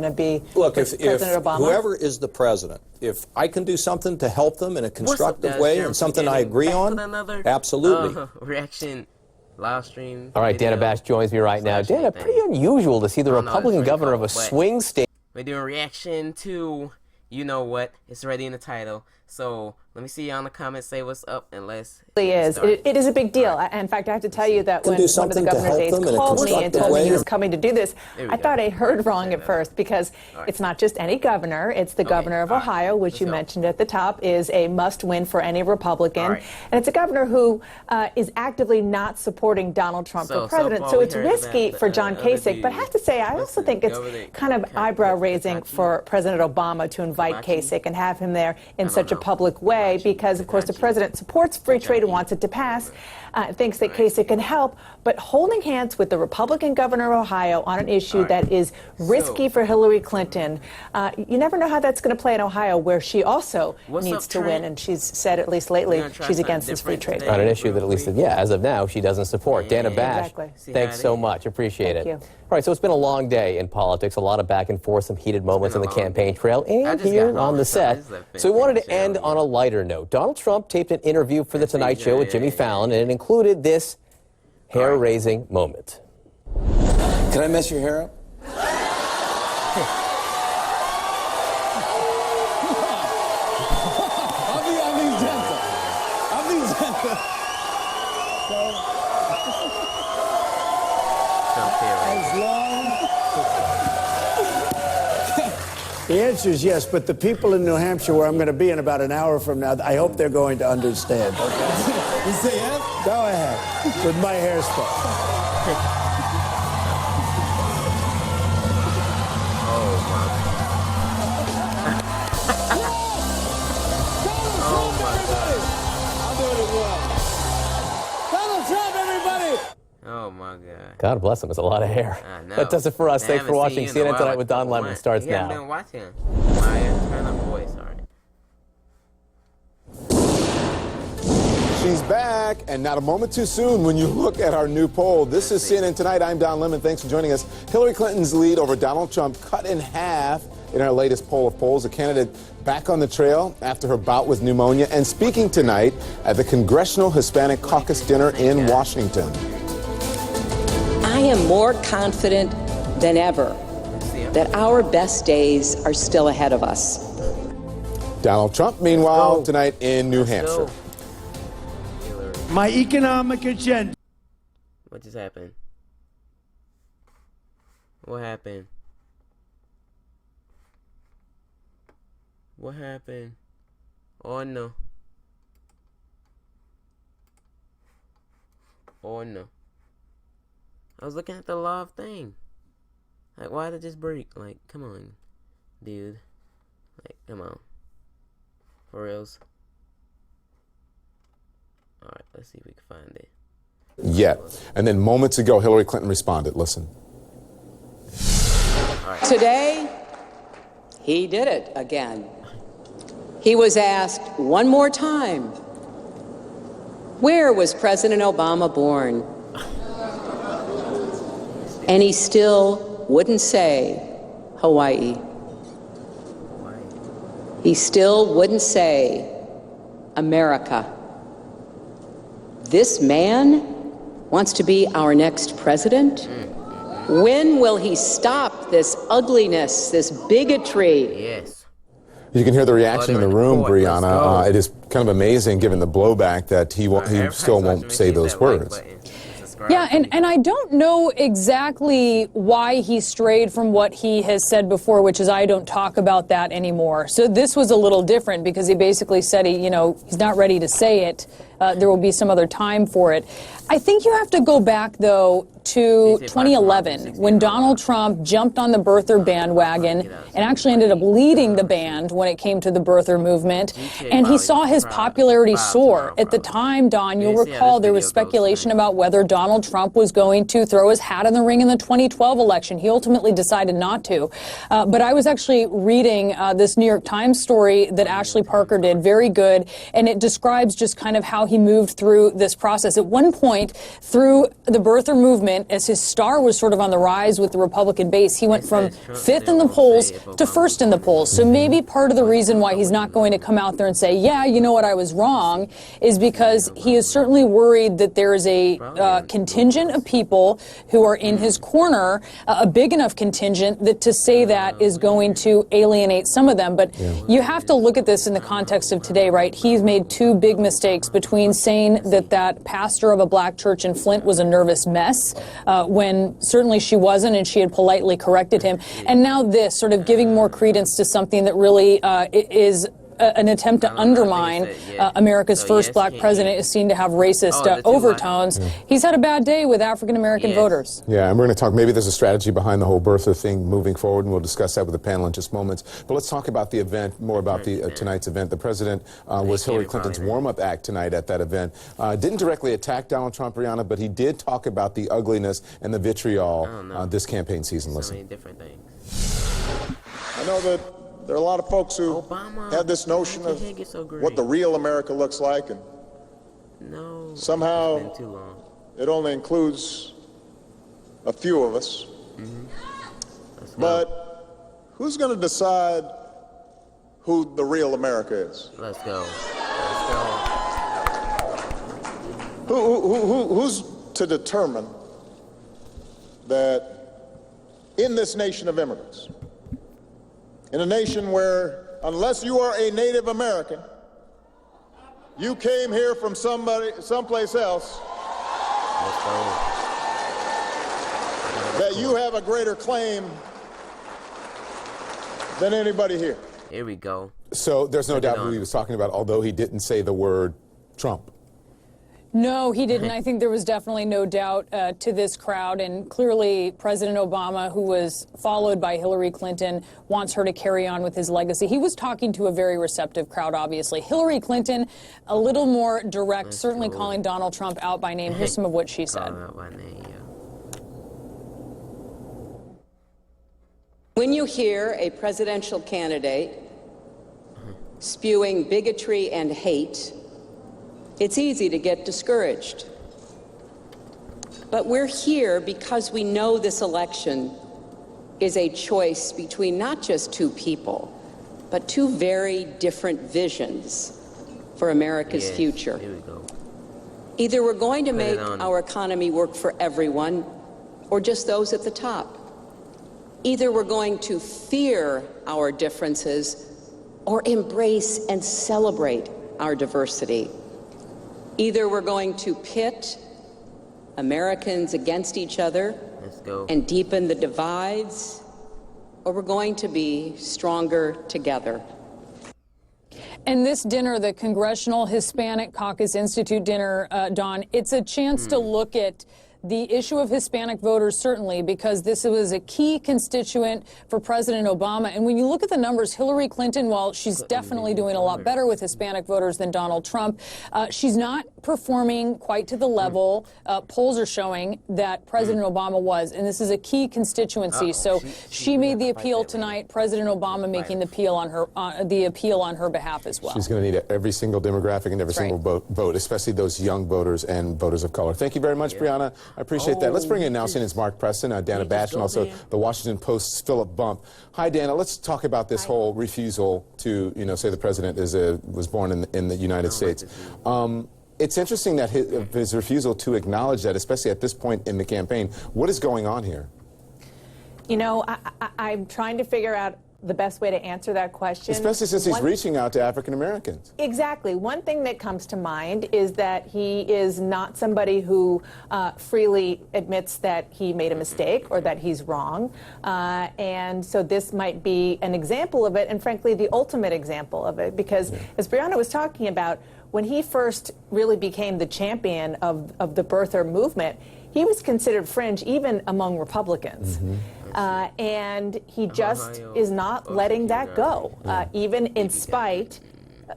going to be Look, if President Obama? whoever is the president, if I can do something to help them in a constructive way and something I agree on, absolutely. Reaction live stream. All right, Dana Bash joins me right now. Dana, pretty unusual to see the Republican governor of a swing state. We're doing reaction to, you know what, it's already in the title. So let me see y'all in the comments, say what's up, and let's It is a big deal. In fact, I have to tell you that when one of the governor's aides called me and told me he was coming to do this, I thought I heard wrong at first, because it's not just any governor. It's the governor of Ohio, which you mentioned at the top, is a must-win for any Republican. And it's a governor who is actively not supporting Donald Trump for president. So it's risky for John Kasich. But I have to say, I also think it's kind of eyebrow-raising for President Obama to invite Kasich and have him there in such a public way, because, of course, the president supports free trade and wants it to pass, thinks that Kasich can help, but holding hands with the Republican governor of Ohio on an issue that is risky for Hillary Clinton, you never know how that's going to play in Ohio, where she also needs to win, and she's said, at least lately, she's against this free trade. On an issue that, at least, as of now, she doesn't support. Dana Bash, thanks so much. Appreciate it. Thank you. All right, so it's been a long day in politics, a lot of back and forth, some heated moments on the campaign trail and here on the set. So we wanted to end on a lighter note. Donald Trump taped an interview for The Tonight Show with Jimmy Fallon, and it included this hair-raising moment. Can I mess your hair up? I'll be gentle. I'll be gentle. As long... The answer is yes, but the people in New Hampshire, where I'm going to be in about an hour from now, I hope they're going to understand. Okay? You say yes? Go ahead. With my hairspray. Oh my God. God bless him, it's a lot of hair. That does it for us. Thanks for watching CNN Tonight with Don Lemon. Starts now. Been watching. Turn up voice, all right. She's back, and not a moment too soon when you look at our new poll. This is CNN Tonight. I'm Don Lemon. Thanks for joining us. Hillary Clinton's lead over Donald Trump cut in half in our latest poll of polls. A candidate back on the trail after her bout with pneumonia and speaking tonight at the Congressional Hispanic Caucus dinner in Washington. I am more confident than ever that our best days are still ahead of us. Donald Trump, meanwhile, tonight in New Hampshire. My economic agenda. What just happened? What happened? What happened? Oh no. Oh no. I was looking at the live thing. Like, why did it just break? Like, come on, dude. Like, come on. For reals. Alright, let's see if we can find it. Yeah. And then moments ago, Hillary Clinton responded. Listen. Today, he did it again. He was asked one more time, where was President Obama born? And he still wouldn't say Hawaii. He still wouldn't say America. This man wants to be our next president? When will he stop this ugliness, this bigotry? Yes. You can hear the reaction in the room, Brianna. It is kind of amazing, given the blowback, that he still won't say those words. Yeah, and I don't know exactly why he strayed from what he has said before, which is I don't talk about that anymore. So this was a little different because he basically said he's not ready to say it. There will be some other time for it. I think you have to go back, though, to 2011, when Donald Trump jumped on the birther bandwagon and actually ended up leading the band when it came to the birther movement. And he saw his popularity soar. At the time, Don, you'll recall there was speculation about whether Donald Trump was going to throw his hat in the ring in the 2012 election. He ultimately decided not to. But I was actually reading this New York Times story that Ashley Parker did, very good, and it describes just kind of how he moved through this process. At one point, through the birther movement, Flint, as his star was sort of on the rise with the Republican base, he went from 5th in the polls to 1st in the polls. So maybe part of the reason why he's not going to come out there and say, yeah, you know what, I was wrong, is because he is certainly worried that there is a contingent of people who are in his corner, a big enough contingent that to say that is going to alienate some of them. But you have to look at this in the context of today, right? He's made two big mistakes between saying that that pastor of a black church in Flint was a nervous mess, when certainly she wasn't, and she had politely corrected him. And now this, sort of giving more credence to something that really is an attempt to undermine America's first black president, is seen to have racist overtones. He's had a bad day with African-American voters. Yeah, and we're going to talk, maybe there's a strategy behind the whole birther thing moving forward, and we'll discuss that with the panel in just moments. But let's talk about the event, more about the tonight's event. The president was Hillary Clinton's warm-up act tonight at that event. Didn't directly attack Donald Trump, Brianna, but he did talk about the ugliness and the vitriol this campaign season. Listen. So many different things. I know that there are a lot of folks who have this notion of what the real America looks like, and somehow it only includes a few of us. But who's going to decide who the real America is? Let's go. Who's to determine that in this nation of immigrants, in a nation where, unless you are a Native American, you came here from someplace else, that you have a greater claim than anybody here? Here we go. So there's no doubt who he was talking about, although he didn't say the word Trump. No, he didn't. I think there was definitely no doubt to this crowd, and clearly President Obama, who was followed by Hillary Clinton, wants her to carry on with his legacy. He was talking to a very receptive crowd, obviously. Hillary Clinton, a little more direct, certainly calling Donald Trump out by name. Here's some of what she said. When you hear a presidential candidate spewing bigotry and hate, it's easy to get discouraged. But we're here because we know this election is a choice between not just two people, but two very different visions for America's future. Here we go. Either we're going to make our economy work for everyone, or just those at the top. Either we're going to fear our differences, or embrace and celebrate our diversity. Either we're going to pit Americans against each other and deepen the divides, or we're going to be stronger together. And this dinner, the Congressional Hispanic Caucus Institute dinner, Don, it's a chance to look at the issue of Hispanic voters, certainly, because this was a key constituent for President Obama. And when you look at the numbers, Hillary Clinton, while she's definitely doing a lot better with Hispanic voters than Donald Trump, she's not performing quite to the level polls are showing that President Obama was. And this is a key constituency. So she made the appeal tonight. President Obama making the appeal on her behalf as well. She's going to need every single demographic and every single vote, especially those young voters and voters of color. Thank you very much, Brianna. I appreciate that. Let's bring in now CNN's Mark Preston, Dana Bash, and also the Washington Post's Philip Bump. Hi, Dana. Let's talk about this whole refusal to, say the president was born in the United States. It's interesting that his refusal to acknowledge that, especially at this point in the campaign. What is going on here? I'm trying to figure out the best way to answer that question. Especially since he's reaching out to African Americans. Exactly. One thing that comes to mind is that he is not somebody who freely admits that he made a mistake or that he's wrong. And so this might be an example of it, and frankly, the ultimate example of it, because as Brianna was talking about, when he first really became the champion of the birther movement, he was considered fringe even among Republicans. And he just is not letting that go, even in spite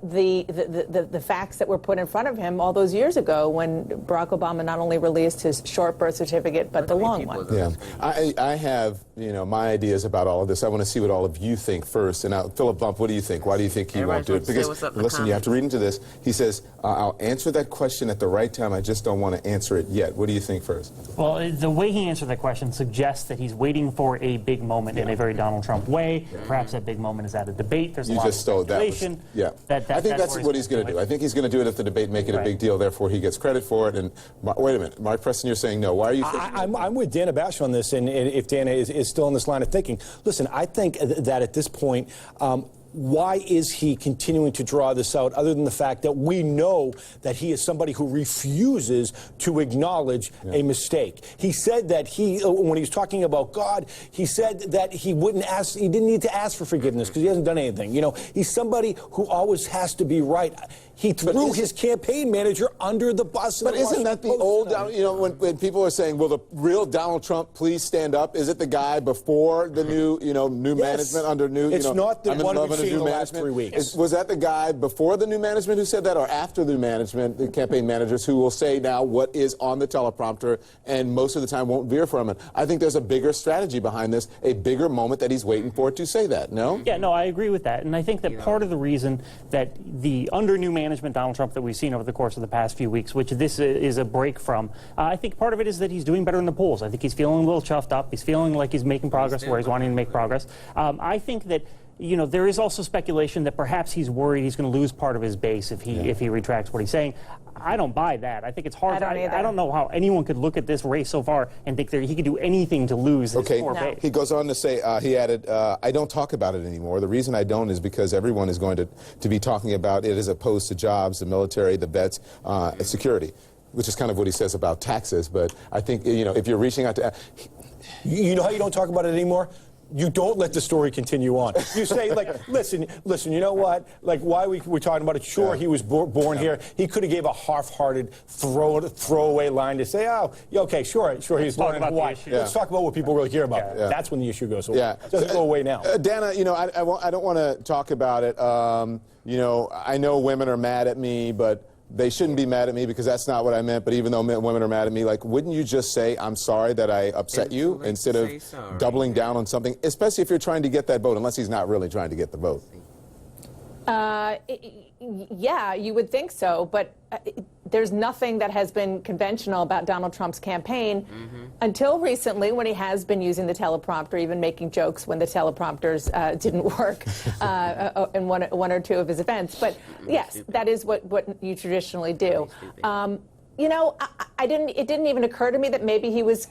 the facts that were put in front of him all those years ago when Barack Obama not only released his short birth certificate, but the long one. Yeah, I have, my ideas about all of this. I want to see what all of you think first. And Philip Bump, what do you think? Why do you think he won't do it? Because, listen, you have to read into this. He says, I'll answer that question at the right time. I just don't want to answer it yet. What do you think first? Well, the way he answered that question suggests that he's waiting for a big moment in a very Donald Trump way. Perhaps that big moment is at a debate. There's a lot of speculation. I think that's what he's going to do. I think he's going to do it at the debate, make it a big deal. Therefore, he gets credit for it. And wait a minute, Mark Preston, you're saying no. Why are you thinking? I'm with Dana Bash on this, and if Dana is still in this line of thinking. Listen, I think that at this point, why is he continuing to draw this out other than the fact that we know that he is somebody who refuses to acknowledge a mistake? He said that when he was talking about God, he said that he didn't need to ask for forgiveness because he hasn't done anything. He's somebody who always has to be right. He threw his campaign manager under the bus. But isn't that the old, when people are saying, will the real Donald Trump please stand up? Is it the guy before the new, new management under new, It's not the one we've seen in the last 3 weeks. Was that the guy before the new management who said that, or after the management, the campaign managers who will say now what is on the teleprompter and most of the time won't veer from it? I think there's a bigger strategy behind this, a bigger moment that he's waiting for to say that, no? Yeah, no, I agree with that. And I think that part of the reason that the under new management Donald Trump that we've seen over the course of the past few weeks, which this is a break from, I think part of it is that he's doing better in the polls. I think he's feeling a little chuffed up. He's feeling like he's making progress where he's wanting to make progress. I think that there is also speculation that perhaps he's worried he's going to lose part of his base if he retracts what he's saying. I don't buy that. I think it's hard. I don't know how anyone could look at this race so far and think that he could do anything to lose his core base. He goes on to say, he added, I don't talk about it anymore. The reason I don't is because everyone is going to be talking about it as opposed to jobs, the military, the vets, security, which is kind of what he says about taxes. But I think, if you're reaching out to... You know how you don't talk about it anymore? You don't let the story continue on. You say, listen, you know what? Why we're talking about it, sure, he was born here. He could have gave a half-hearted throwaway line to say, oh, okay, sure, he's born in Hawaii. Let's talk about what people really care about. That's when the issue goes away. It doesn't go away now. Dana, I don't want to talk about it. I know women are mad at me, but they shouldn't be mad at me because that's not what I meant. But even though women are mad at me, wouldn't you just say, I'm sorry that I upset you instead of doubling down on something, especially if you're trying to get that vote, unless he's not really trying to get the vote? Yeah, you would think so, but there's nothing that has been conventional about Donald Trump's campaign until recently, when he has been using the teleprompter, even making jokes when the teleprompters didn't work in one or two of his events. But yes, that is what you traditionally do. It didn't even occur to me that maybe he was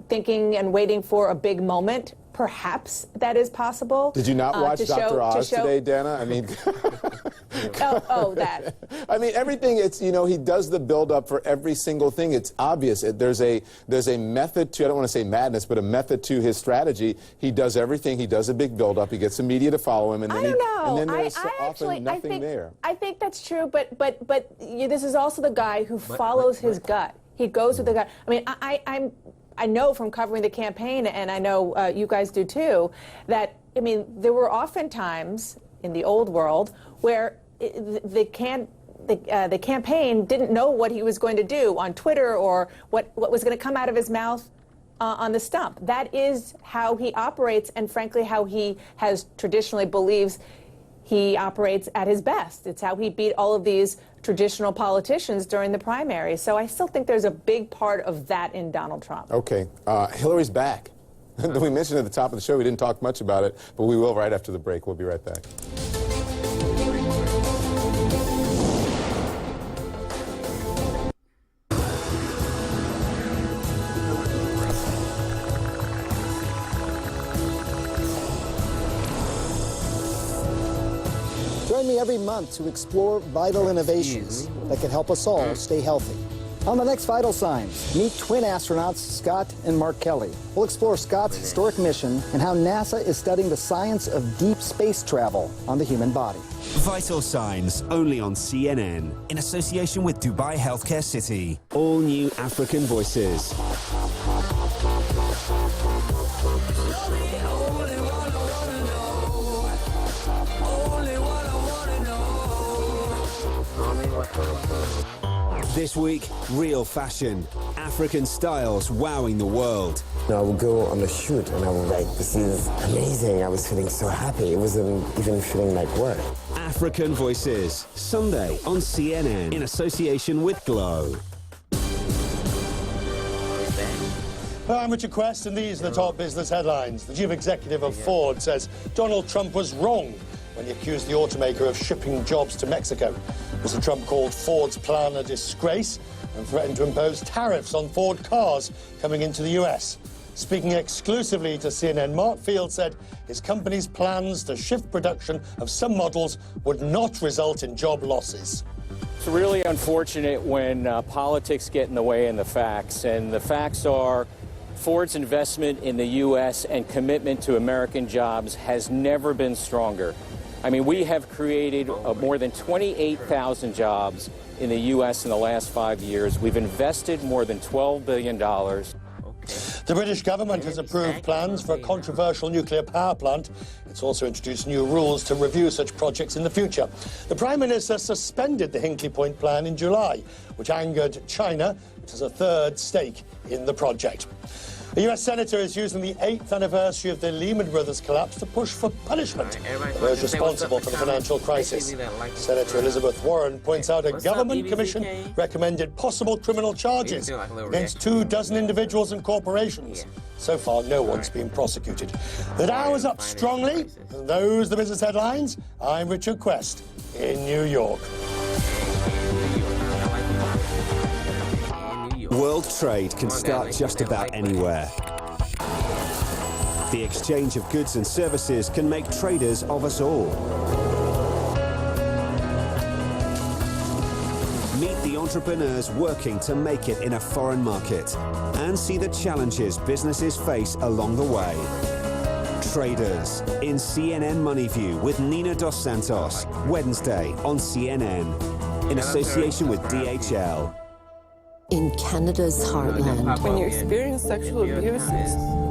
thinking and waiting for a big moment. Perhaps that is possible. Did you not watch Dr. Oz today, Dana? I mean... that. I mean, everything, he does the build-up for every single thing. It's obvious. There's a method to, I don't want to say madness, but a method to his strategy. He does everything. He does a big build-up. He gets the media to follow him, and then and then there's often nothing there. I think that's true, but this is also the guy who follows his gut. He goes with the gut. I mean, I know from covering the campaign, and I know you guys do too, that, there were often times in the old world where the campaign didn't know what he was going to do on Twitter or what was going to come out of his mouth on the stump. That is how he operates, and frankly how he has traditionally believes he operates at his best. It's how he beat all of these traditional politicians during the primary. So I still think there's a big part of that in Donald Trump. Okay. Hillary's back. We mentioned at the top of the show, we didn't talk much about it, but we will right after the break. We'll be right back. Join me every month to explore vital innovations that can help us all stay healthy. On the next Vital Signs, meet twin astronauts Scott and Mark Kelly. We'll explore Scott's historic mission and how NASA is studying the science of deep space travel on the human body. Vital Signs, only on CNN, in association with Dubai Healthcare City. All new African voices. This week, real fashion. African styles wowing the world. I would go on a shoot and I was like, this is amazing. I was feeling so happy. It wasn't even feeling like work. African Voices, Sunday on CNN in association with Glow. Hello, I'm Richard Quest, and these are the top business headlines. The chief executive of Ford says Donald Trump was wrong when he accused the automaker of shipping jobs to Mexico. Mr. Trump called Ford's plan a disgrace and threatened to impose tariffs on Ford cars coming into the US. Speaking exclusively to CNN, Mark Field said his company's plans to shift production of some models would not result in job losses. It's really unfortunate when politics get in the way of the facts, and the facts are Ford's investment in the U.S. and commitment to American jobs has never been stronger. I mean, we have created more than 28,000 jobs in the U.S. in the last 5 years. We've invested more than $12 billion. The British government has approved plans for a controversial nuclear power plant. It's also introduced new rules to review such projects in the future. The Prime Minister suspended the Hinkley Point plan in July, which angered China, which has a third stake in the project. A US senator is using the 8th anniversary of the Lehman Brothers collapse to push for punishment for those responsible for the financial crisis. Senator Elizabeth Warren points out a government commission recommended possible criminal charges against 24 individuals and corporations. So far, no one's been prosecuted. The Dow is up strongly. And those are the business headlines. I'm Richard Quest in New York. World trade can start just about anywhere. The exchange of goods and services can make traders of us all. Meet the entrepreneurs working to make it in a foreign market and see the challenges businesses face along the way. Traders in CNN Money View with Nina Dos Santos, Wednesday on CNN in association with DHL. In Canada's heartland, when you experience sexual abuse,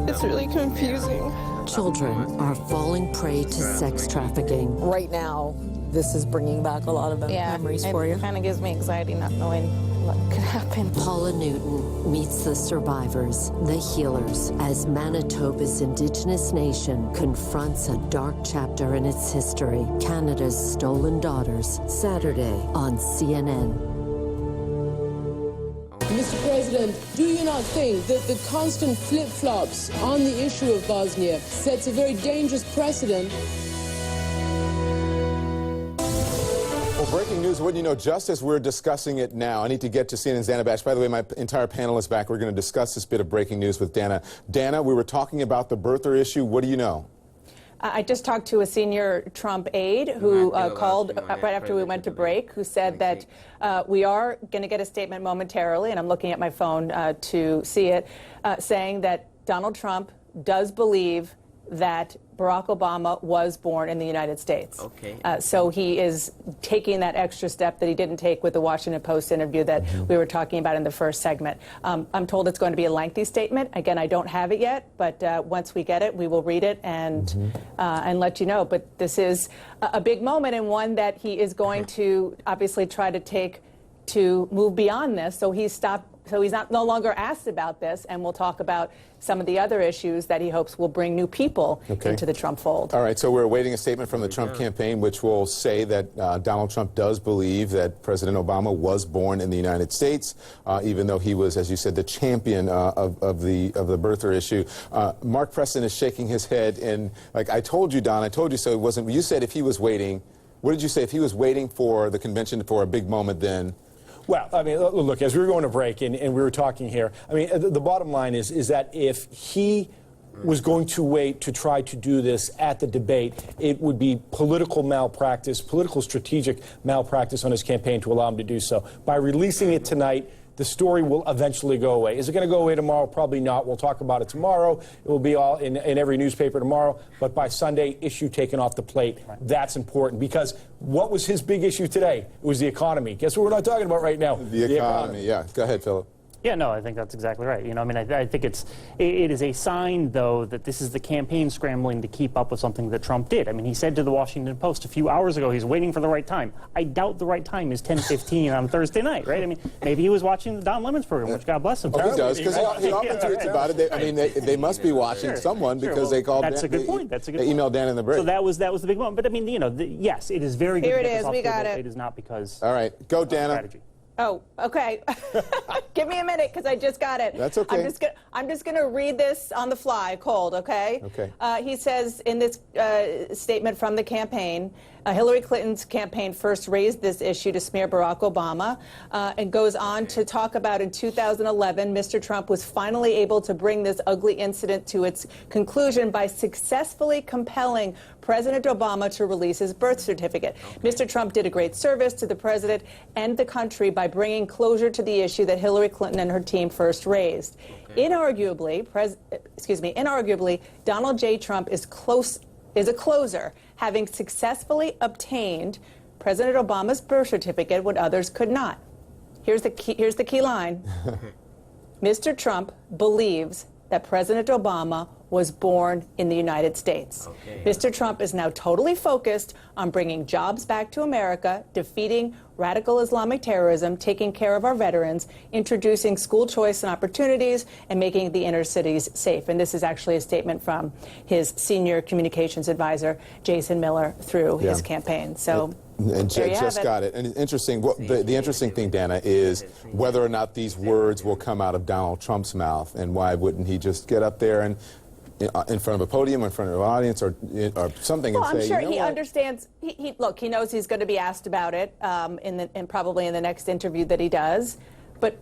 it's really confusing. Children are falling prey to sex trafficking. Right now, this is bringing back a lot of memories for you. It kind of gives me anxiety not knowing what could happen. Paula Newton meets the survivors, the healers, as Manitoba's Indigenous nation confronts a dark chapter in its history. Canada's Stolen Daughters, Saturday on CNN. Mr. President, do you not think that the constant flip-flops on the issue of Bosnia sets a very dangerous precedent? Well, breaking news, wouldn't you know, just as we're discussing it now, I need to get to CNN's Dana Bash. By the way, my entire panel is back. We're going to discuss this bit of breaking news with Dana. Dana, we were talking about the birther issue. What do you know? I just talked to a senior Trump aide who called right after we went to break, who said that we are going to get a statement momentarily, and I'm looking at my phone to see it, saying that Donald Trump does believe that Barack Obama was born in the United States. Okay. So he is taking that extra step that he didn't take with the Washington Post interview that we were talking about in the first segment. I'm told it's going to be a lengthy statement. Again, I don't have it yet, but once we get it, we will read it and let you know. But this is a big moment, and one that he is going to obviously try to take to move beyond this. So he's no longer asked about this, and we'll talk about some of the other issues that he hopes will bring new people into the Trump fold. All right, so we're awaiting a statement from the Trump campaign, which will say that Donald Trump does believe that President Obama was born in the United States, even though he was, as you said, the champion of the birther issue. Mark Preston is shaking his head, and like I told you, Don, I told you so. It wasn't. You said if he was waiting. What did you say? If he was waiting for the convention for a big moment, then. Well, I mean, look, as we were going to break and we were talking here, I mean, the bottom line is that if he was going to wait to try to do this at the debate, it would be political malpractice, political strategic malpractice on his campaign to allow him to do so. By releasing it tonight, the story will eventually go away. Is it going to go away tomorrow? Probably not. We'll talk about it tomorrow. It will be all in every newspaper tomorrow. But by Sunday, issue taken off the plate. That's important because what was his big issue today? It was the economy. Guess what we're not talking about right now? The economy, yeah. Go ahead, Philip. Yeah, no, I think that's exactly right. You know, I mean, I think it is a sign, though, that this is the campaign scrambling to keep up with something that Trump did. I mean, he said to the Washington Post a few hours ago he's waiting for the right time. I doubt the right time is 10:15 on Thursday night, right? I mean, maybe he was watching the Don Lemon's program, which God bless him. Oh, he does, because he often tweets about it. I mean, they must be watching someone because they called. That's a good point. That's a good point. They emailed Dan in the break. So that was the big one. But I mean, you know, yes, it is very good. Here to it get this is. off We the got table. it. It is not because. All right, go, Dana. Strategy. Oh, okay. Give me a minute because I just got it. That's okay. I'm just gonna read this on the fly, cold. Okay. Okay. He says in this statement from the campaign, Hillary Clinton's campaign first raised this issue to smear Barack Obama, and goes on to talk about in 2011, Mr. Trump was finally able to bring this ugly incident to its conclusion by successfully compelling President Obama to release his birth certificate. Mr. Trump did a great service to the president and the country by bringing closure to the issue that Hillary Clinton and her team first raised. Inarguably, Donald J. Trump is a closer, having successfully obtained President Obama's birth certificate when others could not. Here's the key line. Mr. Trump believes that President Obama was born in the United States. Mr. Trump is now totally focused on bringing jobs back to America, defeating radical Islamic terrorism, taking care of our veterans, introducing school choice and opportunities, and making the inner cities safe. And this is actually a statement from his senior communications advisor, Jason Miller, through his campaign. So. And just got it. And it's interesting. The interesting thing, Dana, is whether or not these words will come out of Donald Trump's mouth, and why wouldn't he just get up there and in front of a podium, in front of an audience, or something, and say, I'm sure you know he what? understands. He knows he's going to be asked about it and probably in the next interview that he does. But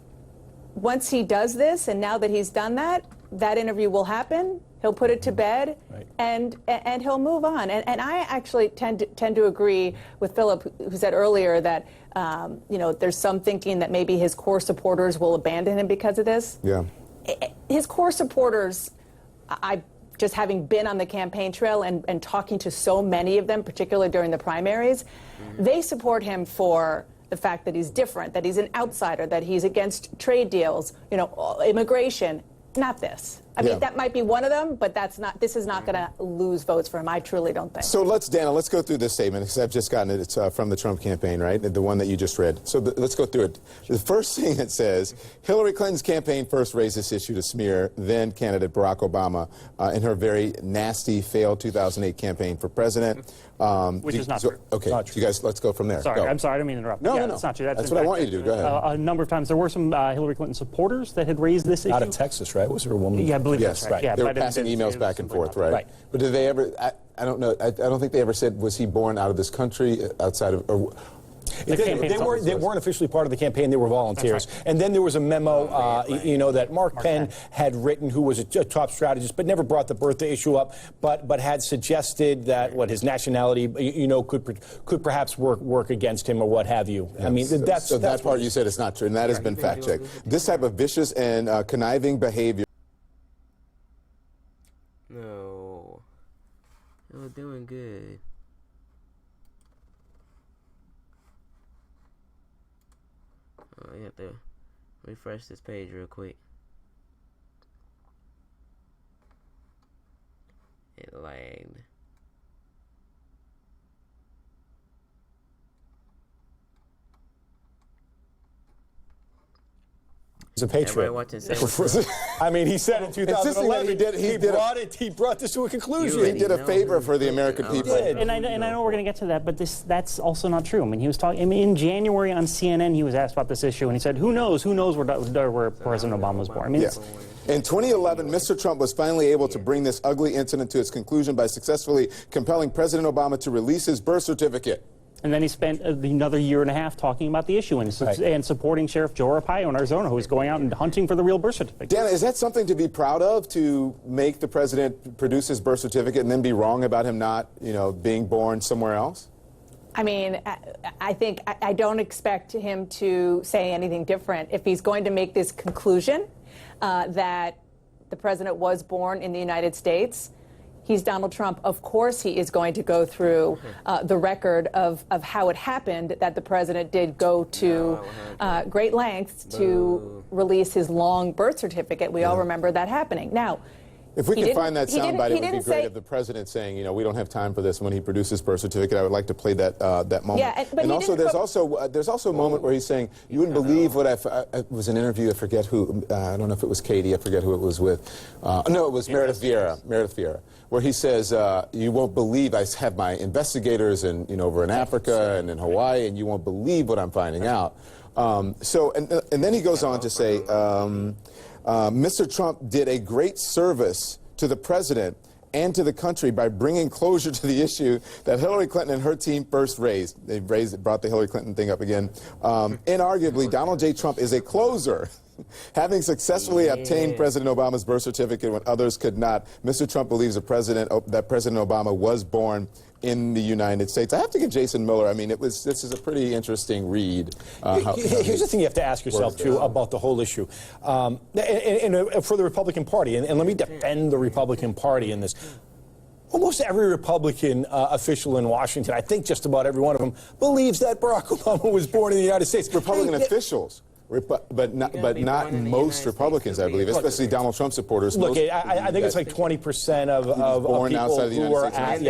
once he does this, and now that he's done that, that interview will happen. He'll put it to bed, and he'll move on. And I actually tend to agree with Philip, who said earlier that there's some thinking that maybe his core supporters will abandon him because of this. Yeah. His core supporters, just having been on the campaign trail and talking to so many of them, particularly during the primaries, they support him for the fact that he's different, that he's an outsider, that he's against trade deals, immigration. Not this. I mean, that might be one of them, but this is not going to lose votes for him. I truly don't think. So Dana, let's go through this statement, because I've just gotten it. It's from the Trump campaign, right? The one that you just read. So let's go through it. The first thing it says, Hillary Clinton's campaign first raised this issue to smear then candidate Barack Obama in her very nasty, failed 2008 campaign for president. Which is not true. Okay, Not true. so you guys, let's go from there. Sorry, Go. I'm sorry, I didn't mean to interrupt. No, yeah, no. It's not true. That's what I want you to do. Go ahead. A number of times. There were some Hillary Clinton supporters that had raised this issue. Out of Texas, right? Was there a woman? Yeah, I believe Yes, that's right. Yeah, they were but passing emails back and forth, right? But did they ever? I don't know. I don't think they ever said, was he born out of this country, outside of? Or, They weren't officially part of the campaign. They were volunteers. Right. And then there was a memo, that Mark Penn had written, who was a top strategist, but never brought the birthday issue up, but had suggested that his nationality, could perhaps work against him or what have you. Yeah. I mean, that's that part you said is not true, and that has been fact checked. This type of vicious and conniving behavior. No, you're doing good. You have to refresh this page real quick. It lagged. He's a patriot. I mean, he said in 2011 he brought this to a conclusion. He did a favor for the American people. And I know we're going to get to that, but that's also not true. I mean, he was talking. I mean, in January on CNN, he was asked about this issue, and he said, "Who knows where President Obama was born?" I mean, In 2011, Mr. Trump was finally able to bring this ugly incident to its conclusion by successfully compelling President Obama to release his birth certificate. And then he spent another year and a half talking about the issue and supporting Sheriff Joe Arpaio in Arizona, who was going out and hunting for the real birth certificate. Dana, is that something to be proud of, to make the president produce his birth certificate and then be wrong about him not, being born somewhere else? I mean, I don't expect him to say anything different. If he's going to make this conclusion that the president was born in the United States, he's Donald Trump. Of course he is going to go through the record of how it happened that the president did go to great lengths to release his long birth certificate. We all remember that happening. Now, if we can find that soundbite, it would be great of the president saying, you know, we don't have time for this. When he produces his birth certificate, I would like to play that that moment. Yeah, and also, there's also a moment where he's saying, you wouldn't believe what it was an interview. I forget who. I don't know if it was Katie. I forget who it was with. No, it was Meredith Vieira, where he says, you won't believe I have my investigators over in Africa and in Hawaii, and you won't believe what I'm finding out. And then he goes on to say. Mr. Trump did a great service to the president and to the country by bringing closure to the issue that Hillary Clinton and her team first raised. They brought the Hillary Clinton thing up again. Inarguably, Donald J. Trump is a closer. Having successfully obtained President Obama's birth certificate when others could not, Mr. Trump believes that President Obama was born in the United States. I have to give Jason Miller, I mean, this is a pretty interesting read. Here's the thing you have to ask yourself, too, about the whole issue. For the Republican Party, and let me defend the Republican Party in this. Almost every Republican official in Washington, I think just about every one of them, believes that Barack Obama was born in the United States. Republican officials. But not most Republicans, I believe, especially Donald Trump supporters. Look, I think it's like 20% of people who are asked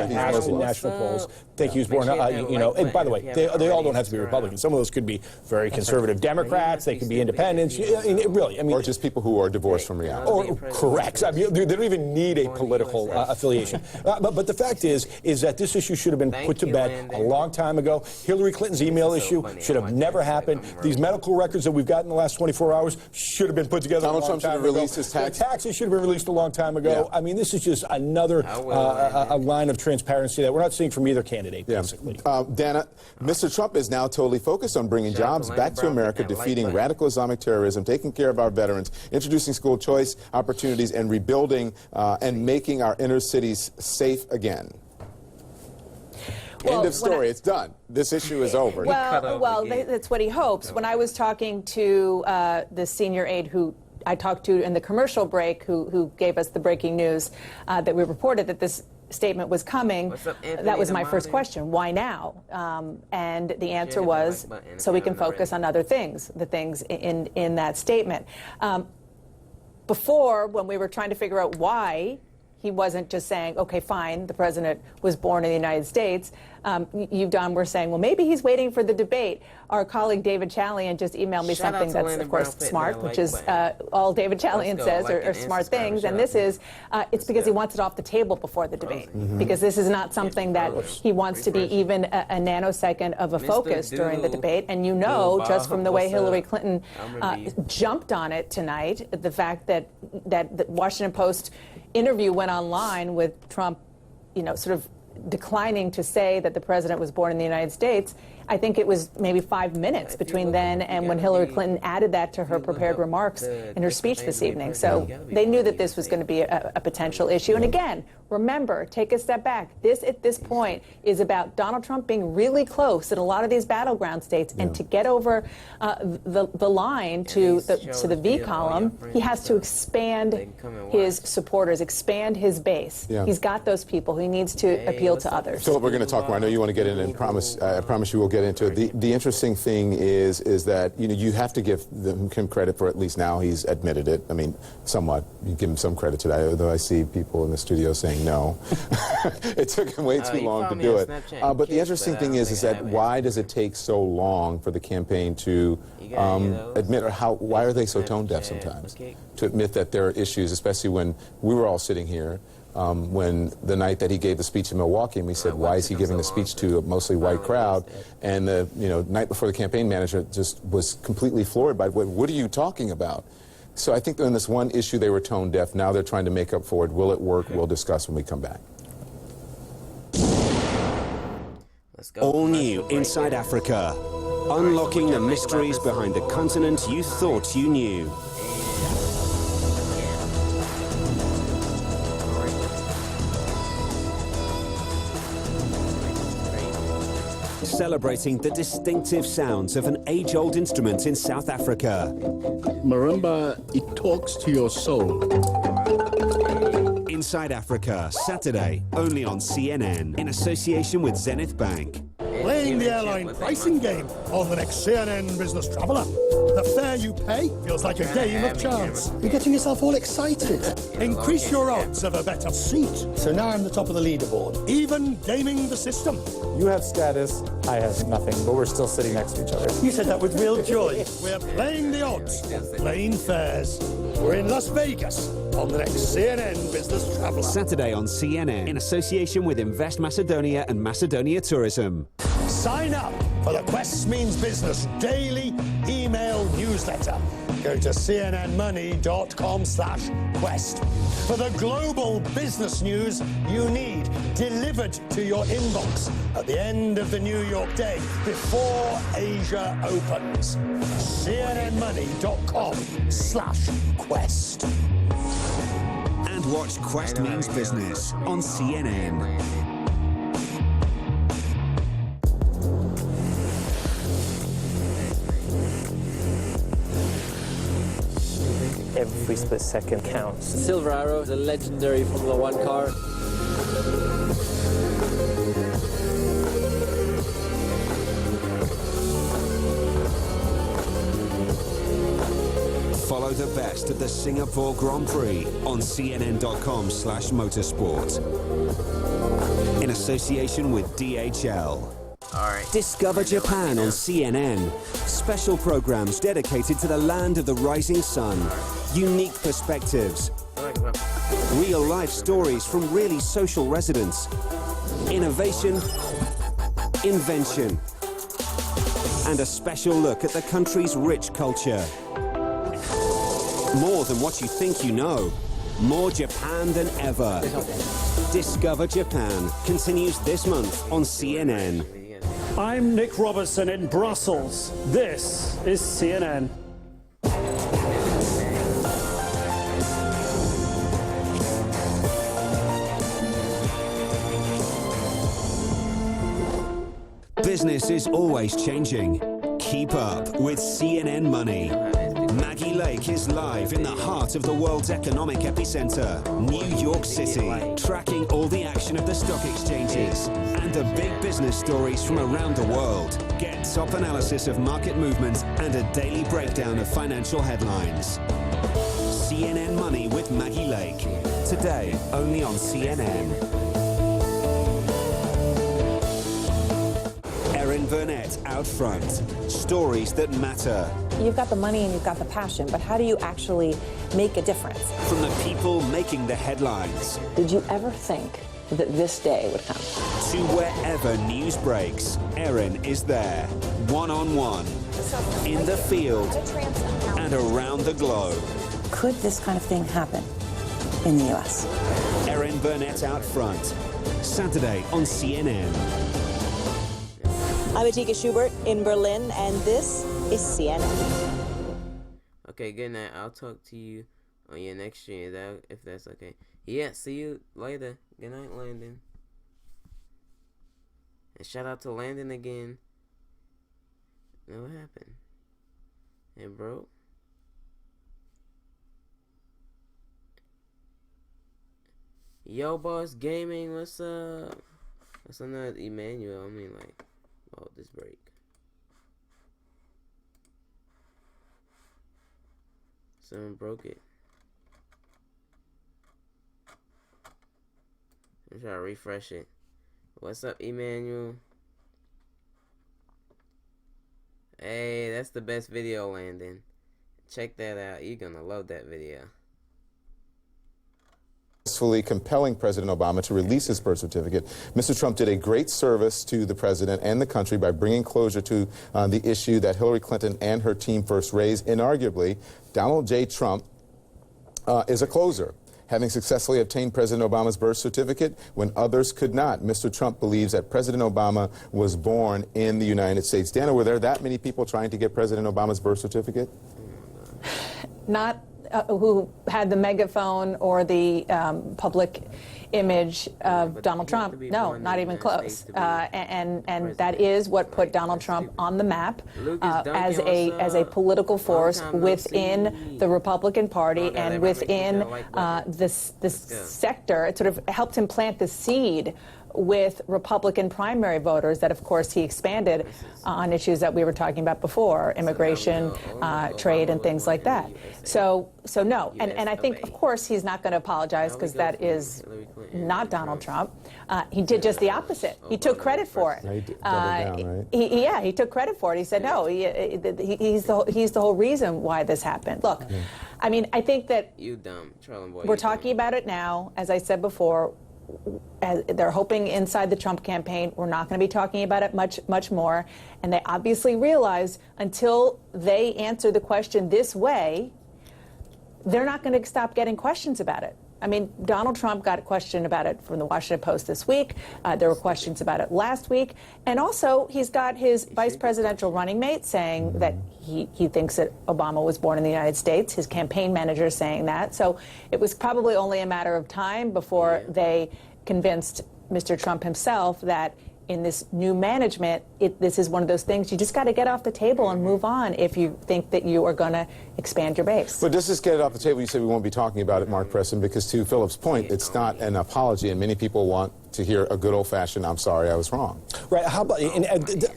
in national polls think he was born, and by the way, they all don't have to be Republicans. Some of those could be very conservative Democrats, they could be independents, or just people who are divorced from reality. Correct. I mean, they don't even need a political affiliation. But the fact is that this issue should have been put to bed a long time ago. Hillary Clinton's email issue should have never happened. These medical records that we've got in the last 24 hours should have been put together Donald Trump should have released his tax. The taxes should have been released a long time ago. I mean, this is just another a line of transparency that we're not seeing from either candidate, basically. Dana, Mr. Trump is now totally focused on bringing jobs back to America, defeating radical Islamic terrorism, taking care of our veterans, introducing school choice opportunities, and rebuilding and making our inner cities safe again. End of story. It's done. This issue is over. Well, that's what he hopes. When I was talking to the senior aide who I talked to in the commercial break, who gave us the breaking news that we reported that this statement was coming, that was my first question. Why now? And the answer was so we can focus on other things, the things in that statement. Before, when we were trying to figure out why he wasn't just saying, okay, fine, the president was born in the United States. You, Don, were saying, well, maybe he's waiting for the debate. Our colleague David Chalian just emailed me something that's, of course, smart, which is all David Chalian says are smart things. And this is, it's because he wants it off the table before the debate. Because this is not something that he wants to be even a nanosecond of a focus during the debate. And you know, just from the way Hillary Clinton jumped on it tonight, the fact that the Washington Post interview went online with Trump, sort of declining to say that the president was born in the United States. I think it was maybe 5 minutes between then and when Hillary Clinton added that to her prepared remarks in her speech this evening. So they knew that this was going to be a potential issue. And again, remember, take a step back. This, at this point, is about Donald Trump being really close in a lot of these battleground states. And to get over the line to the V column, he has to expand his supporters, expand his base. He's got those people. He needs to appeal to others. Philip, we're going to talk more. I know you want to get in, and I promise you we'll get into it. The interesting thing is that you have to give him credit for, at least now he's admitted it. I mean, somewhat. You give him some credit to that, although I see people in the studio saying no. It took him way too long to do it. But the interesting thing is that why does it take so long for the campaign to admit, or why are they so tone deaf sometimes, to admit that there are issues, especially when we were all sitting here when the night that he gave the speech in Milwaukee, and we said, why is he giving the speech to a mostly white crowd? And the night before, the campaign manager just was completely floored by, what are you talking about? So I think that in this one issue they were tone deaf. Now they're trying to make up for it. Will it work? We'll discuss when we come back. All new Inside Africa. Unlocking the mysteries behind the continent you thought you knew. Celebrating the distinctive sounds of an age-old instrument in South Africa. Marimba, it talks to your soul. Inside Africa, Saturday, only on CNN, in association with Zenith Bank. Playing the airline pricing game on the next CNN Business Traveler. The fare you pay feels like a game of chance. You're getting yourself all excited. Increase your odds of a better seat. So now I'm the top of the leaderboard, even gaming the system. You have status, I have nothing, but we're still sitting next to each other. You said that with real joy. We're playing the odds, playing fares. We're in Las Vegas on the next CNN Business Traveler. Saturday on CNN in association with Invest Macedonia and Macedonia Tourism. Sign up for the Quest Means Business daily email newsletter. Go to cnnmoney.com/quest for the global business news you need delivered to your inbox at the end of the New York day before Asia opens. cnnmoney.com/quest. And watch Quest Means Business on CNN. Every split second counts. Silver Arrow is a legendary Formula One car. Follow the best of the Singapore Grand Prix on cnn.com/motorsport. In association with DHL. Discover Japan on CNN. Special programs dedicated to the land of the rising sun. Unique perspectives. Real-life stories from really social residents. Innovation. Invention. And a special look at the country's rich culture. More than what you think you know. More Japan than ever. Discover Japan continues this month on CNN. I'm Nick Robertson in Brussels. This is CNN. Business is always changing. Keep up with CNN Money. Maggie Lake is live in the heart of the world's economic epicenter, New York City, tracking all the action of the stock exchanges and the big business stories from around the world. Get top analysis of market movements and a daily breakdown of financial headlines. CNN Money with Maggie Lake. Today, only on CNN. Erin Burnett out front. Stories that matter. You've got the money and you've got the passion, but how do you actually make a difference? From the people making the headlines. Did you ever think that this day would come? To wherever news breaks, Erin is there, one-on-one, in the field, and around the globe. Could this kind of thing happen in the U.S.? Erin Burnett out front, Saturday on CNN. I'm Atika Schubert in Berlin, and this is CNN. Okay, good night. I'll talk to you on your next stream, if that's okay. Yeah, see you later. Good night, Landon. And shout out to Landon again. Now what happened? Hey, bro. Yo, Boss Gaming, what's up? That's another Emmanuel. I mean, like, oh, this break. Someone broke it. I'm trying to refresh it. What's up, Emmanuel? Hey, that's the best video, Landon. Check that out. You're gonna love that video. Compelling President Obama to release his birth certificate. Mr. Trump did a great service to the president and the country by bringing closure to the issue that Hillary Clinton and her team first raised. Inarguably, Donald J. Trump is a closer, having successfully obtained President Obama's birth certificate when others could not. Mr. Trump believes that President Obama was born in the United States. Dana, were there that many people trying to get President Obama's birth certificate? Not who had the megaphone or the public image of Donald Trump. No, not even close. And that is what put Donald Trump on the map as a political force within the Republican Party and within this sector. It sort of helped him plant the seed with Republican primary voters that, of course, he expanded on issues that we were talking about before, immigration, trade, and things like that. So no. And I think, of course, he's not going to apologize because that is not Donald Trump. He did just the opposite. He took credit for it. He took credit for it. He said, no, he's the whole reason why this happened. Look, I mean, I think that we're talking about it now, as I said before. They're hoping inside the Trump campaign we're not going to be talking about it much more. And they obviously realize until they answer the question this way, they're not going to stop getting questions about it. I mean, Donald Trump got a question about it from the Washington Post this week. There were questions about it last week. And also, he's got his vice presidential running mate saying that he thinks that Obama was born in the United States. His campaign manager saying that. So it was probably only a matter of time before they convinced Mr. Trump himself that in this new management, this is one of those things you just got to get off the table and move on if you think that you are going to expand your base. But just get it off the table. You said we won't be talking about it, Mark Preston, because to Philip's point, it's not an apology, and many people want to hear a good old-fashioned, I'm sorry, I was wrong. Right. How about, and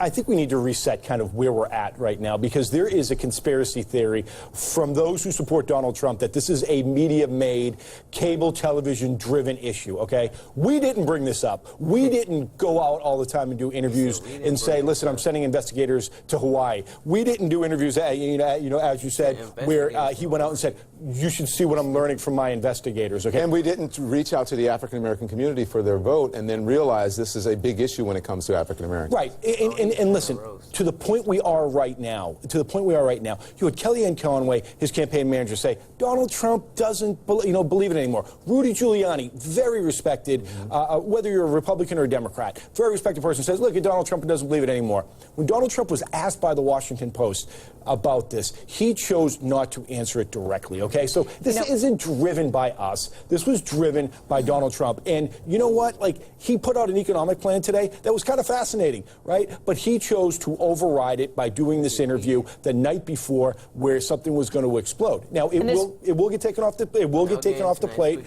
I think we need to reset kind of where we're at right now, because there is a conspiracy theory from those who support Donald Trump that this is a media-made, cable television-driven issue, okay? We didn't bring this up. We didn't go out all the time and do interviews and say, listen, I'm sending investigators to Hawaii. We didn't do interviews, as you said, where he went out and said, you should see what I'm learning from my investigators, okay? And we didn't reach out to the African-American community for their vote and then realize this is a big issue when it comes to African-Americans. Right. And listen, to the point we are right now, you had Kellyanne Conway, his campaign manager, say, Donald Trump doesn't believe it anymore. Rudy Giuliani, very respected, whether you're a Republican or a Democrat, very respected person, says, look, Donald Trump doesn't believe it anymore. When Donald Trump was asked by the Washington Post about this, he chose not to answer it directly, okay? So this isn't driven by us. This was driven by Donald Trump. And you know what? Like, he put out an economic plan today that was kind of fascinating, right? But he chose to override it by doing this interview the night before where something was going to explode. Now, it will get taken off the plate,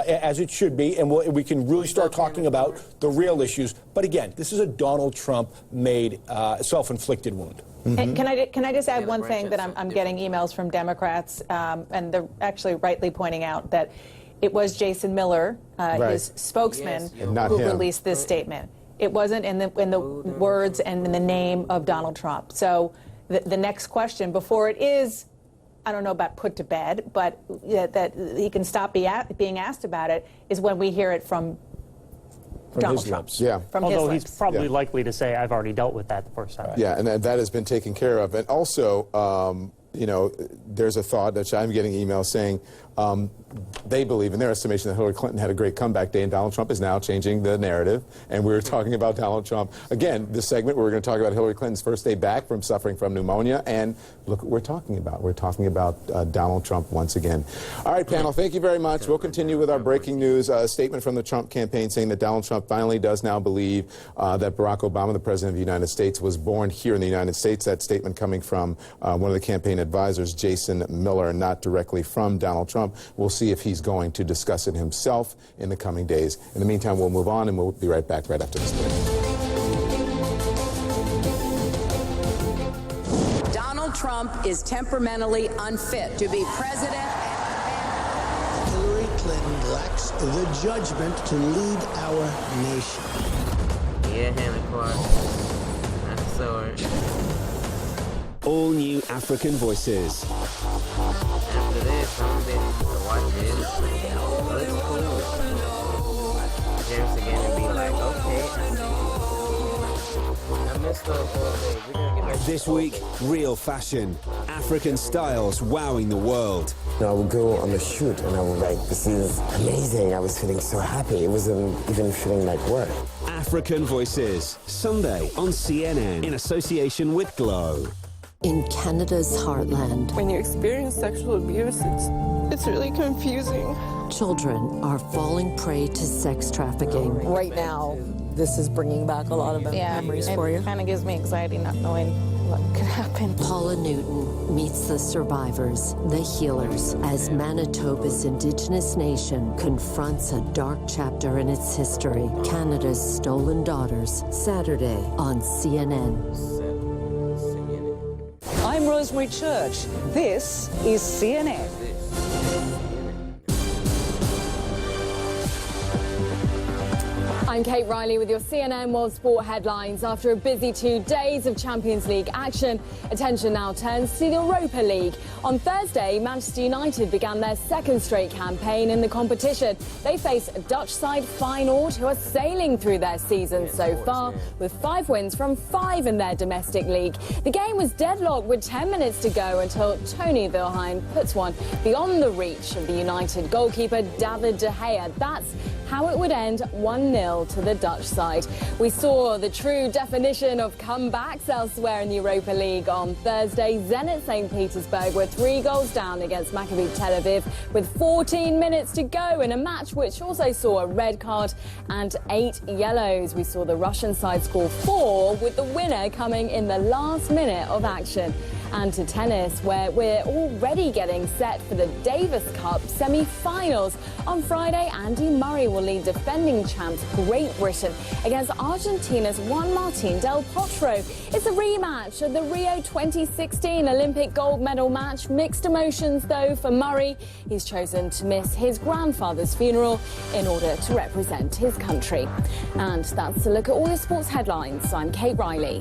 as it should be, and we can really start talking about the real issues. But again, this is a Donald Trump-made, self-inflicted wound. And can I just add one thing that I'm getting emails from Democrats, and they're actually rightly pointing out that it was Jason Miller, his spokesman, who released this statement. It wasn't in the words and in the name of Donald Trump. So the next question, before it is, I don't know about put to bed, but that he can stop being asked about it, is when we hear it from Donald Trump. Although he's probably likely to say, I've already dealt with that the first time. Yeah, and that has been taken care of. And also, there's a thought that I'm getting emails saying they believe, in their estimation, that Hillary Clinton had a great comeback day, and Donald Trump is now changing the narrative. And we're talking about Donald Trump. Again, this segment, we're going to talk about Hillary Clinton's first day back from suffering from pneumonia. And look what we're talking about. We're talking about Donald Trump once again. All right, panel, thank you very much. We'll continue with our breaking news. A statement from the Trump campaign saying that Donald Trump finally does now believe that Barack Obama, the President of the United States, was born here in the United States. That statement coming from one of the campaign advisors, Jason Miller, not directly from Donald Trump. We'll see if he's going to discuss it himself in the coming days. In the meantime, we'll move on, and we'll be right back right after this break. Donald Trump is temperamentally unfit to be president. Hillary Clinton lacks the judgment to lead our nation. Yeah, Hannah Clark. That's sword. All new African voices. After this, I'm going to watch this. Looks cool. Jamerson again and be like, okay. I missed those days. We're going to get back. This week, real fashion. African styles wowing the world. I would go on the shoot and I was like, this is amazing. I was feeling so happy. It wasn't even feeling like work. African Voices, Sunday on CNN in association with Glow. In Canada's heartland, When you experience sexual abuse, it's really confusing. children are falling prey to sex trafficking. Right now, this is bringing back a lot of memories for you. It kind of gives me anxiety not knowing what could happen. Paula Newton meets the survivors, the healers, as Manitoba's Indigenous nation confronts a dark chapter in its history. Canada's stolen daughters, Saturday on CNN. I'm Rosemary Church. This is CNN. I'm Kate Riley with your CNN World Sport headlines. After a busy 2 days of Champions League action, attention now turns to the Europa League. On Thursday, Manchester United began their second straight campaign in the competition. They face a Dutch side Feyenoord, who are sailing through their season so far, with 5 wins from 5 in their domestic league. The game was deadlocked with 10 minutes to go until Tony Wilhelm puts one beyond the reach of the United goalkeeper David de Gea. That's how it would end 1-0 to the Dutch side. We saw the true definition of comebacks elsewhere in the Europa League on Thursday. Zenit St. Petersburg were 3 goals down against Maccabi Tel Aviv with 14 minutes to go in a match which also saw a red card and 8 yellows. We saw the Russian side score 4, with the winner coming in the last minute of action. And to tennis, where we're already getting set for the Davis Cup semi-finals. On Friday, Andy Murray will lead defending champs Great Britain against Argentina's Juan Martín del Potro. It's a rematch of the Rio 2016 Olympic gold medal match. Mixed emotions, though, for Murray. He's chosen to miss his grandfather's funeral in order to represent his country. And that's a look at all your sports headlines. I'm Kate Riley.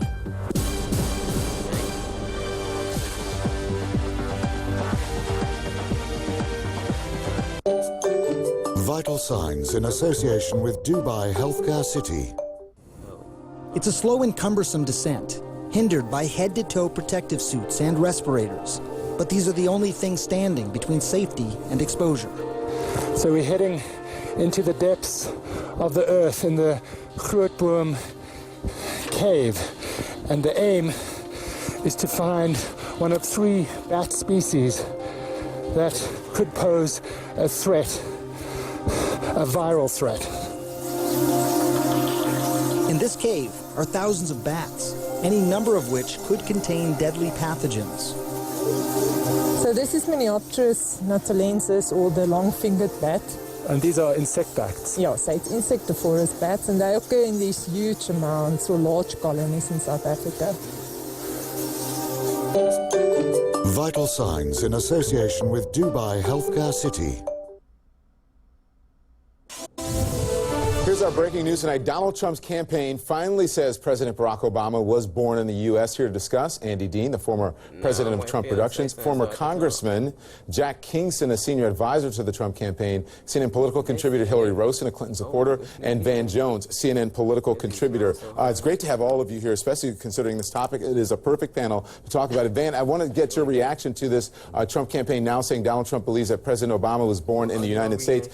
Vital signs in association with Dubai Healthcare City. It's a slow and cumbersome descent, hindered by head-to-toe protective suits and respirators. But these are the only things standing between safety and exposure. So we're heading into the depths of the earth in the Grootboom cave. And the aim is to find one of 3 bat species that could pose a threat, a viral threat. In this cave are thousands of bats, any number of which could contain deadly pathogens. So this is Miniopterus natalensis, or the long-fingered bat. And these are insect bats? Yeah, so it's insectivorous bats, and they occur in these huge amounts or large colonies in South Africa. Vital signs in association with Dubai Healthcare City. Here's our breaking news tonight. Donald Trump's campaign finally says President Barack Obama was born in the U.S. Here to discuss, Andy Dean, the former president of Trump Productions, former Congressman Jack Kingston, a senior advisor to the Trump campaign, CNN political contributor Hillary Rosen, a Clinton supporter, and Van Jones, CNN political contributor. It's great to have all of you here, especially considering this topic. It is a perfect panel to talk about it. Van, I want to get your reaction to this Trump campaign now saying Donald Trump believes that President Obama was born in the United States.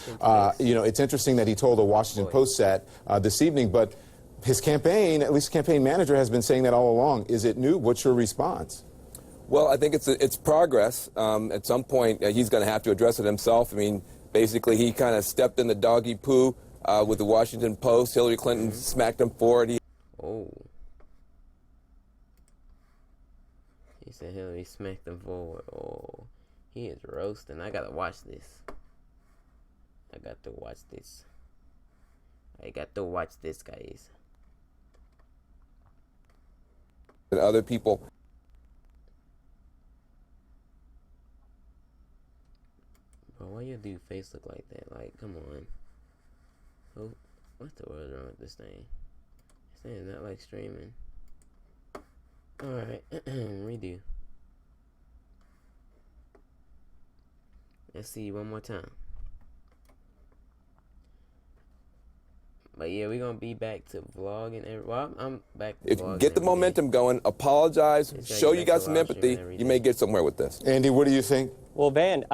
You know, it's interesting that he told the Washington Post that this evening, but his campaign, at least campaign manager, has been saying that all along. Is it new? What's your response? Well, I think it's progress. At some point, he's going to have to address it himself. I mean, basically, he kind of stepped in the doggy poo with the Washington Post. Hillary Clinton smacked him for it. Oh. He said Hillary smacked him forward. Oh, he is roasting. I gotta watch this. I got to watch this. Guys. And other people. Bro, why your dude face look like that? Like, come on. Oh, what the world wrong with this thing? This thing is not like streaming. Alright, redo. Let's see one more time. But yeah, we're gonna be back to vlogging. Well, I'm back to vlogging. Get the momentum going, apologize, show you got some empathy, you may get somewhere with this. Andy, what do you think? Well, Van,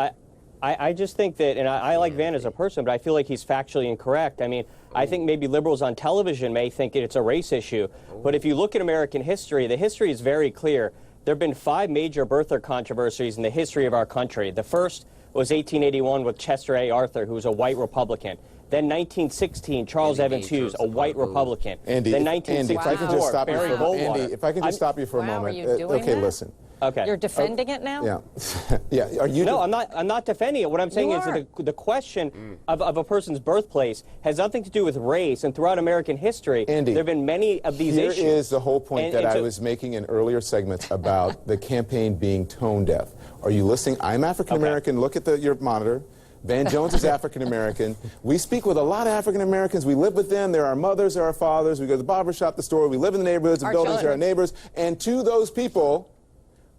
I just think that, and I like Van as a person, but I feel like he's factually incorrect. I mean, I think maybe liberals on television may think it's a race issue, but if you look at American history, the history is very clear. There have been 5 major birther controversies in the history of our country. The first was 1881 with Chester A. Arthur, who was a white Republican. Then 1916, Charles Evans Hughes, a white Republican. Andy, Then Andy, if I can just stop you for a moment. Andy, if I can just stop you for a moment. Are you doing okay, that? listen. Okay. You're defending it now? Yeah. Yeah. Are you? No, I'm not defending it. What I'm saying is that the question of a person's birthplace has nothing to do with race. And throughout American history, Andy, there have been many of these issues. Here is the whole point that I was making in earlier segments about the campaign being tone deaf. Are you listening? I'm African American. Look at your monitor. Van Jones is African American. We speak with a lot of African Americans. We live with them. They're our mothers, they're our fathers. We go to the barber shop, the store. We live in the neighborhoods, the buildings, they're our neighbors. And to those people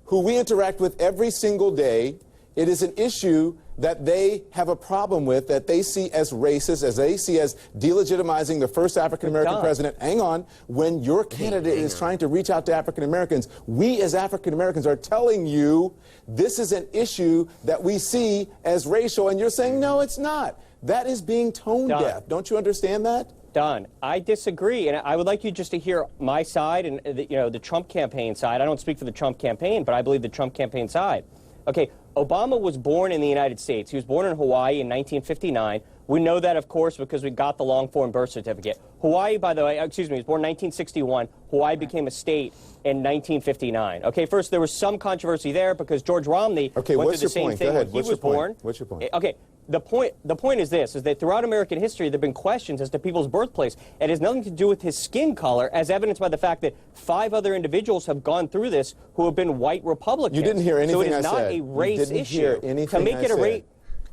who we interact with every single day, it is an issue that they have a problem with, that they see as racist, as they see as delegitimizing the first African-American president. Hang on. When your candidate is trying to reach out to African-Americans, we as African-Americans are telling you this is an issue that we see as racial, and you're saying, no, it's not. That is being tone deaf. Don't you understand that? Don, I disagree, and I would like you just to hear my side and the Trump campaign side. I don't speak for the Trump campaign, but I believe the Trump campaign side. Okay, Obama was born in the United States. He was born in Hawaii in 1959. We know that, of course, because we got the long-form birth certificate. Hawaii, by the way, excuse me, was born in 1961. Hawaii became a state in 1959. Okay, first there was some controversy there because George Romney went through the same thing when he was born. What's your point? Okay. The point is this, is that throughout American history, there have been questions as to people's birthplace. It has nothing to do with his skin color, as evidenced by the fact that 5 other individuals have gone through this who have been white Republicans. You didn't hear anything I said. So it is not a race issue. Hear anything to make I it a race.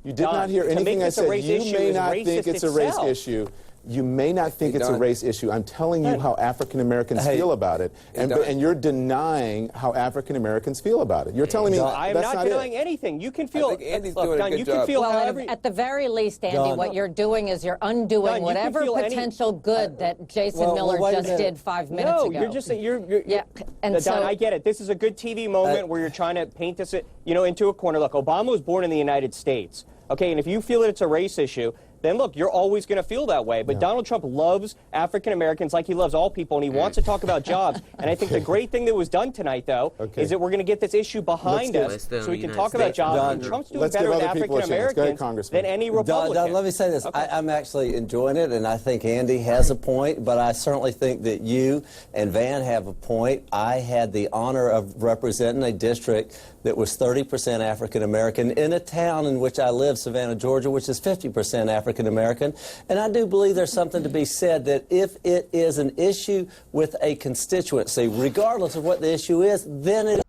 You did not hear anything I said. You may not think it's a race issue. You may not think it's a race issue. I'm telling you how African Americans feel about it, and you're denying how African Americans feel about it. You're telling me I am not denying anything. You can feel. Don, you can feel however. At the very least, Andy, what you're doing is you're undoing whatever potential good that Jason Miller just did 5 minutes ago. No, you're just you're yeah. And Don, so I get it. This is a good TV moment where you're trying to paint this, into a corner. Look, Obama was born in the United States. Okay, and if you feel that it's a race issue, then look, you're always going to feel that way. But Donald Trump loves African Americans like he loves all people, and he wants to talk about jobs. And I think the great thing that was done tonight, though, is that we're going to get this issue behind us so we can talk about jobs. And Trump's doing better with African Americans than any Republican. Don, let me say this. I'm actually enjoying it, and I think Andy has a point, but I certainly think that you and Van have a point. I had the honor of representing a district that was 30% African American in a town in which I live, Savannah, Georgia, which is 50% African American. And I do believe there's something to be said that if it is an issue with a constituency, regardless of what the issue is, then it.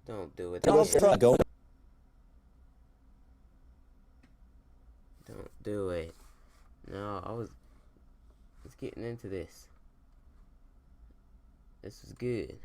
Don't do it. Don't do it. No, I was getting into this. This was good.